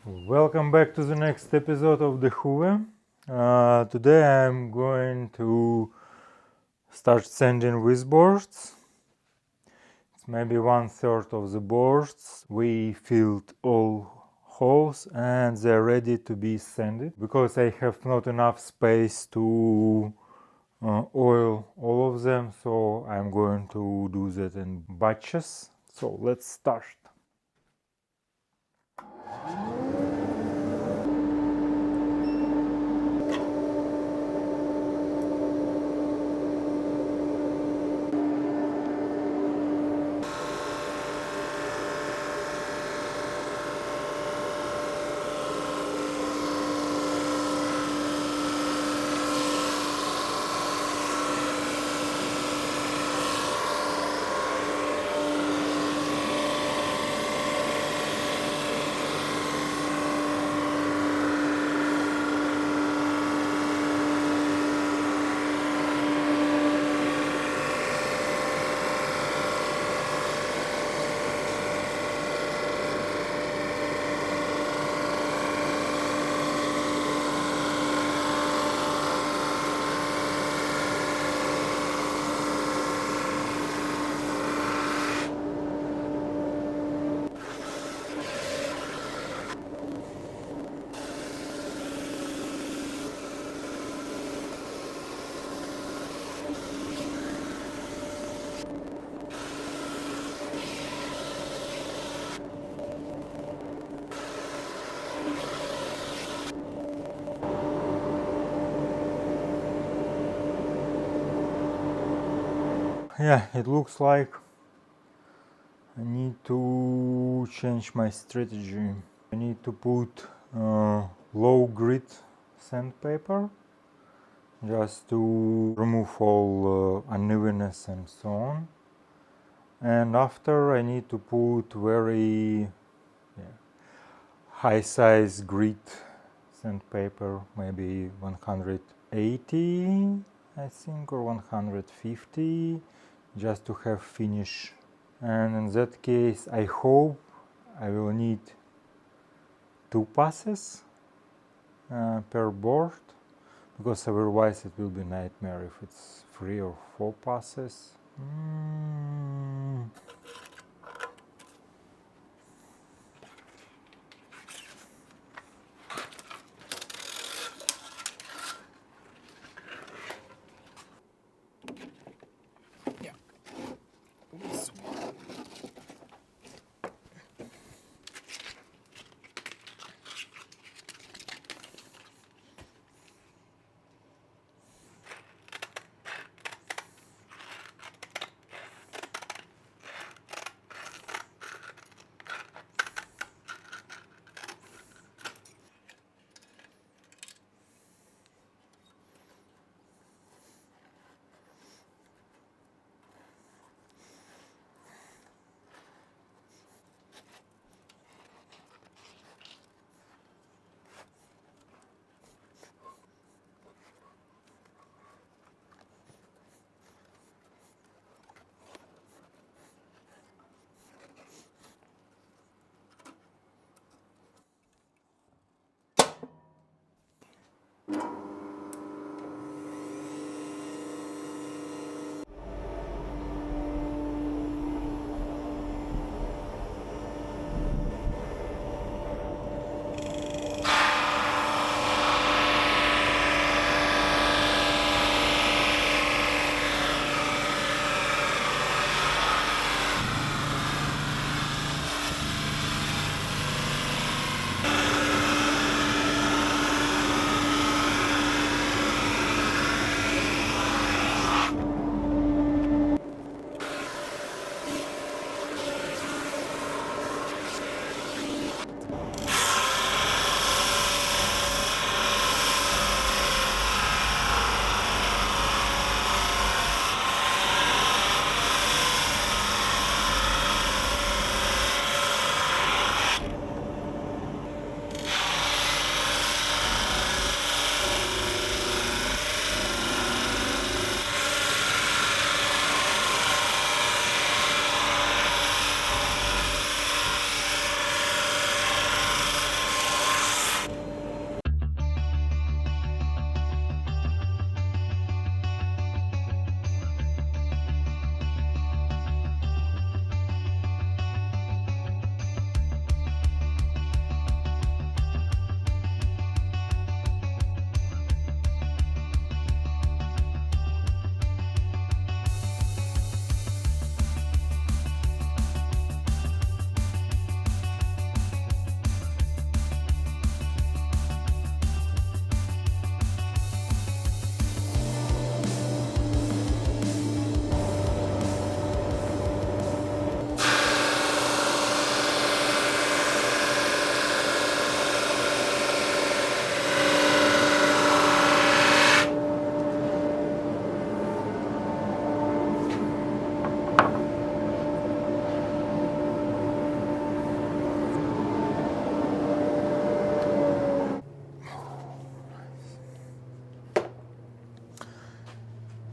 Welcome back to the next episode of the Hoeve. Today I'm going to start sanding with boards. It's maybe 1/3 of the boards. We filled all holes and they're ready to be sanded because I have not enough space to oil all of them, so I'm going to do that in batches. So let's start. Yeah, it looks like I need to change my strategy. I need to put low grit sandpaper just to remove all unevenness and so on. And after I need to put very high size grit sandpaper, maybe 180 I think, or 150, just to have finish. And in that case I hope I will need 2 passes per board, because otherwise it will be nightmare if it's 3 or 4 passes.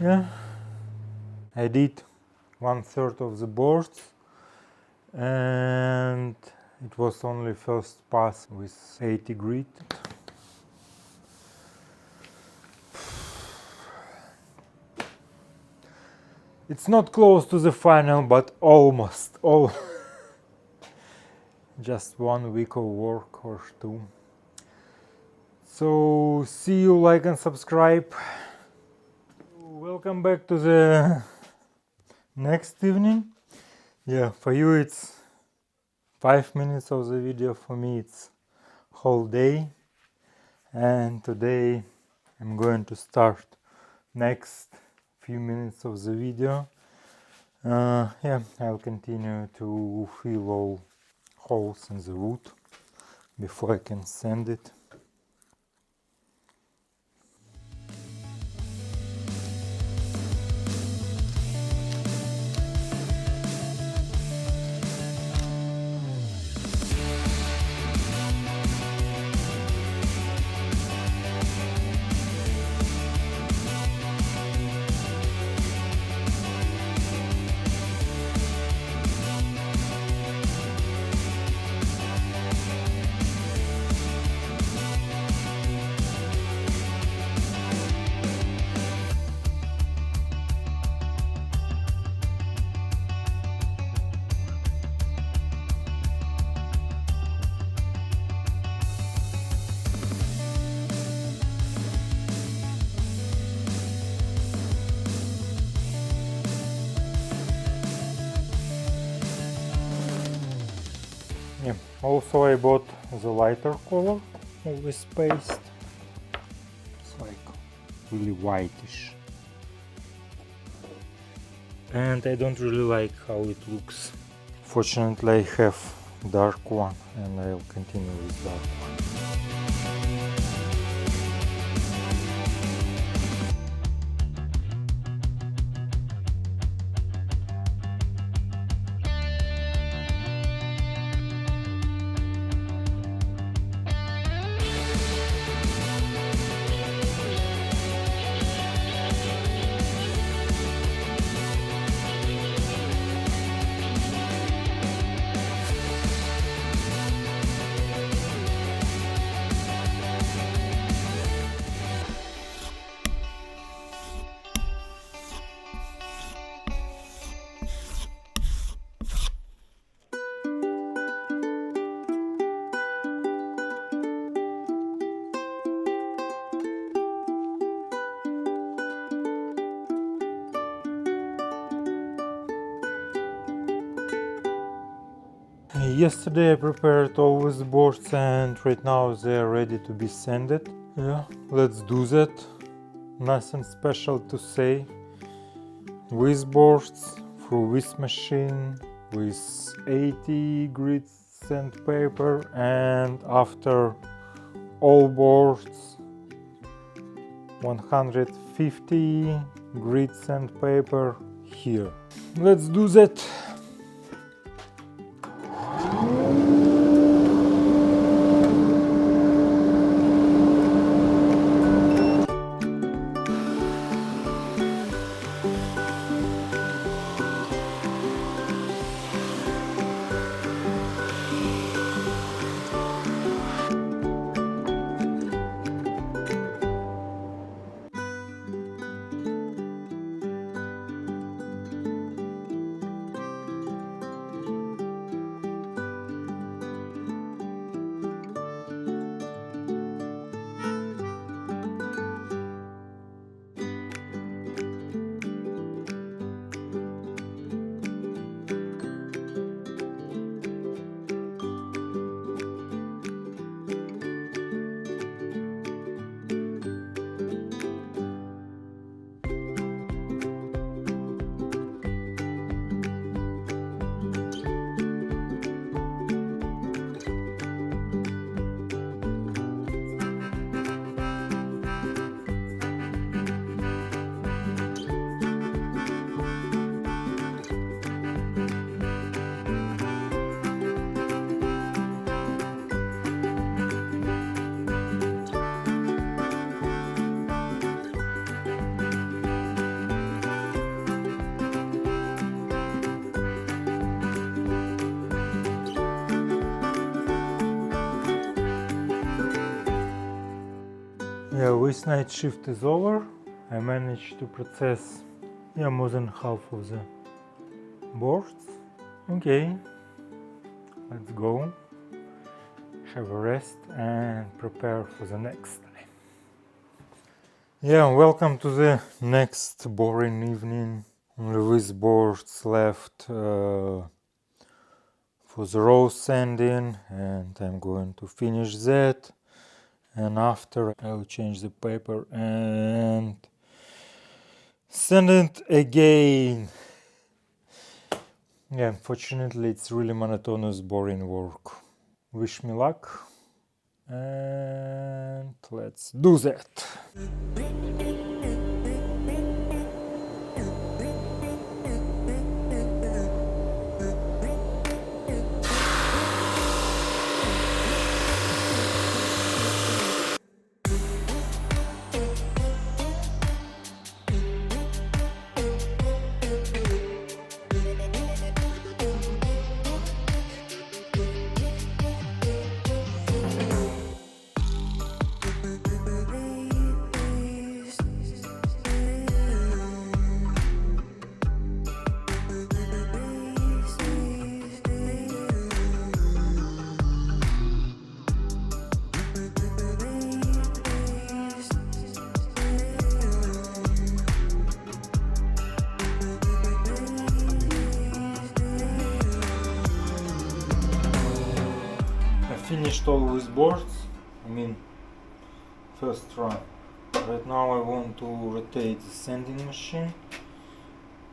Yeah, I did 1/3 of the boards, and it was only first pass with 80 grit. It's not close to the final, but almost. Just 1 week of work or 2. So see you, like and subscribe. Welcome back to the next evening. Yeah, for you it's 5 minutes of the video, for me it's whole day. And today I'm going to start next few minutes of the video. Yeah, I'll continue to fill all holes in the wood before I can sand it. Yeah. Also I bought the lighter color of this paste. It's like really whitish. And I don't really like how it looks. Fortunately I have dark one, and I'll continue with dark one. Yesterday I prepared all these boards, and right now they are ready to be sanded. Yeah, let's do that. Nothing special to say. These boards through this machine with 80 grit sandpaper, and after all boards 150 grit sandpaper here. Let's do that. Yeah, this night shift is over. I managed to process more than half of the boards. Okay, let's go, have a rest and prepare for the next time. Yeah, welcome to the next boring evening. Only these boards left for the row sanding, and I'm going to finish that, and after I'll change the paper and sand it again. Yeah, unfortunately it's really monotonous, boring work. Wish me luck, and let's do that. Finished all these boards, first run. Right now I want to rotate the sanding machine,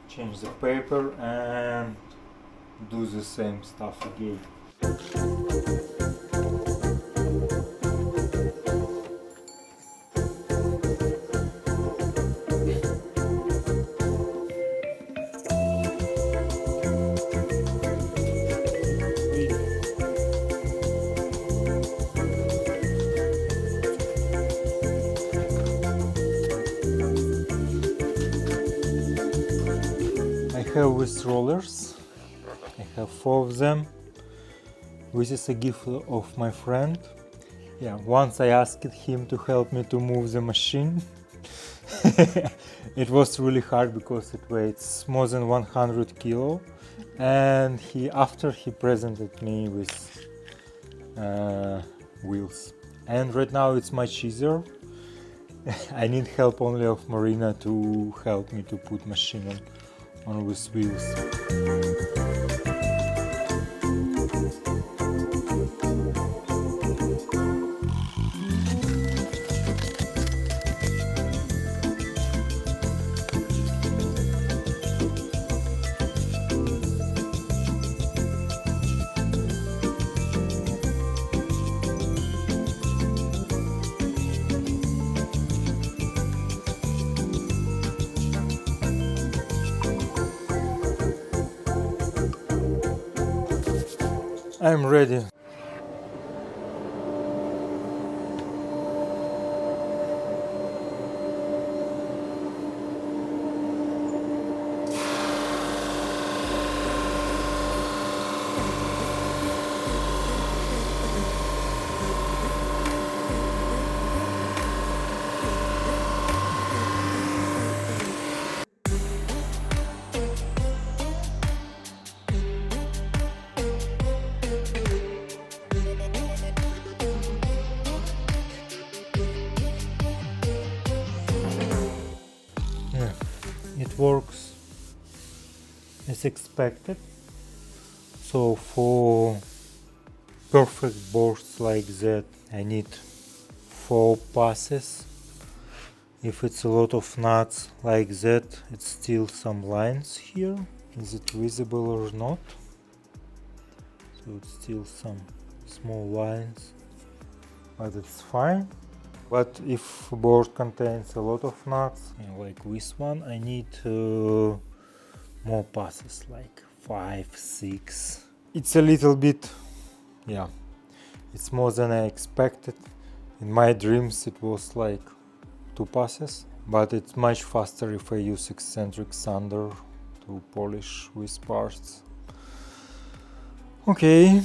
change the paper and do the same stuff again. I have these rollers, I have 4 of them. This is a gift of my friend. Yeah, once I asked him to help me to move the machine. It was really hard because it weighs more than 100 kilo, and after he presented me with wheels, and right now it's much easier. I need help only of Marina to help me to put machine on with wheels. I'm ready. Yeah, it works as expected. So for perfect boards like that I need 4 passes. If it's a lot of nuts like that, it's still some lines here. Is it visible or not? So it's still some small lines, but it's fine. But if a board contains a lot of nuts, like this one, I need more passes, like 5, 6. It's a little bit, yeah, it's more than I expected. In my dreams it was like 2 passes, but it's much faster if I use eccentric sander to polish these parts. Okay,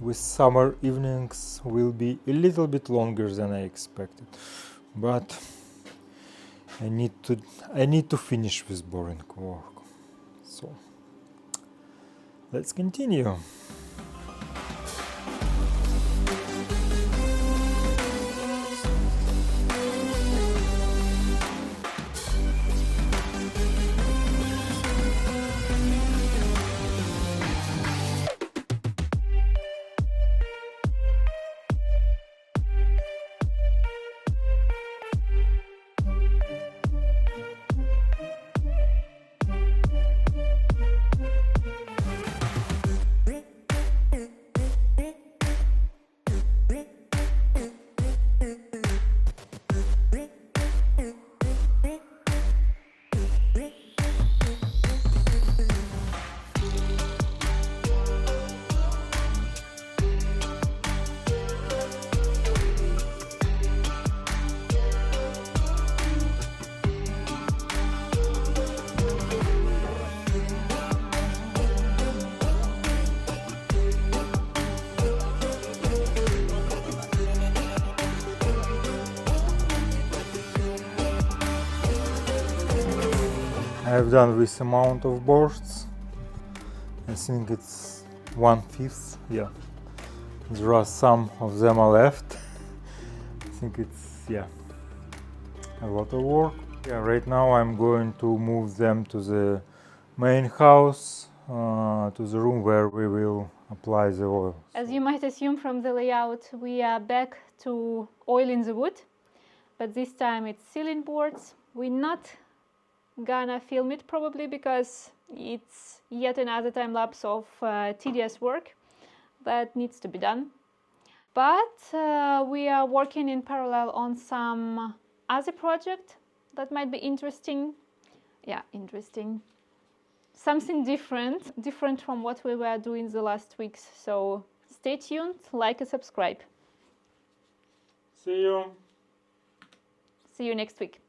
with summer evenings will be a little bit longer than I expected, but I need to finish this boring work. So let's continue. I've done this amount of boards. I think it's 1/5. Yeah, there are some of them are left. I think it's a lot of work. Yeah, right now I'm going to move them to the main house, to the room where we will apply the oil. As you might assume from the layout, we are back to oiling the wood, but this time it's ceiling boards. We're not gonna film it probably because it's yet another time lapse of tedious work that needs to be done. But we are working in parallel on some other project that might be interesting. Yeah, interesting. Something different from what we were doing the last weeks. So stay tuned, like and subscribe. See you. See you next week.